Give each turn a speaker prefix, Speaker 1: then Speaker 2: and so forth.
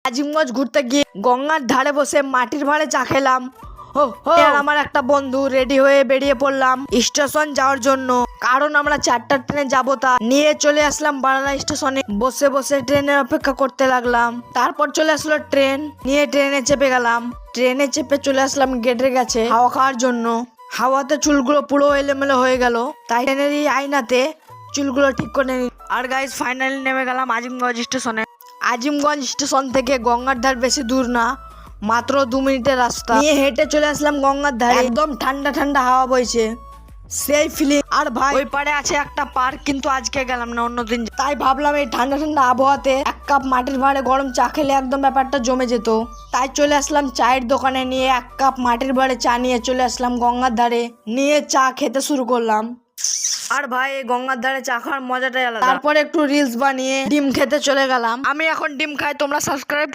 Speaker 1: আজিমগঞ্জ ঘুরতে গিয়ে গঙ্গার ধারে বসে মাটির ভাঁড়ে চা খেলাম। আর আমার একটা বন্ধু রেডি হয়ে বেরিয়ে পড়লাম স্টেশন যাওয়ার জন্য, কারণ আমরা 4টার ট্রেনে যাবো। তা নিয়ে চলে আসলাম বারালা স্টেশনে। বসে বসে ট্রেনের অপেক্ষা করতে লাগলাম। তারপর চলে আসলো ট্রেন, নিয়ে ট্রেনে চেপে গেলাম। ট্রেনে চেপে চলে আসলাম গেটের কাছে হাওয়া খাওয়ার জন্য। হাওয়াতে চুলগুলো পুরো এলোমেলো হয়ে গেল, তাই ট্রেনের এই আয়নাতে চুলগুলো ঠিক করে নিই। আর গাইস ফাইনালি নেমে গেলাম আজিমগঞ্জ স্টেশনে। আজিমগঞ্জ স্টেশন থেকে গঙ্গার ধার বেশি দূর না, মাত্র 2 মিনিটের রাস্তা। নিয়ে হেঁটে চলে আসলাম গঙ্গার ধারে। একদম ঠান্ডা ঠান্ডা হাওয়া বইছে, সেই ফিলিং। আর ভাই ওই পারে আছে একটা পার্ক, কিন্তু আজকে গেলাম না, অন্যদিন। তাই ভাবলাম এই ঠান্ডা ঠান্ডা আবহাওয়াতে 1 কাপ মাটির ভাঁড়ে গরম চা খেলে একদম ব্যাপারটা জমে যেত। তাই চলে আসলাম চায়ের দোকানে, নিয়ে 1 কাপ মাটির ভাঁড়ে চা নিয়ে চলে আসলাম গঙ্গার ধারে, নিয়ে চা খেতে শুরু করলাম। আর ভাই এই গঙ্গার ধারে চা খাওয়ার মজাটাই আলাদা। তারপরে একটু রিলস বানিয়ে ডিম খেতে চলে গেলাম। আমি এখন ডিম খাই, তোমরা সাবস্ক্রাইব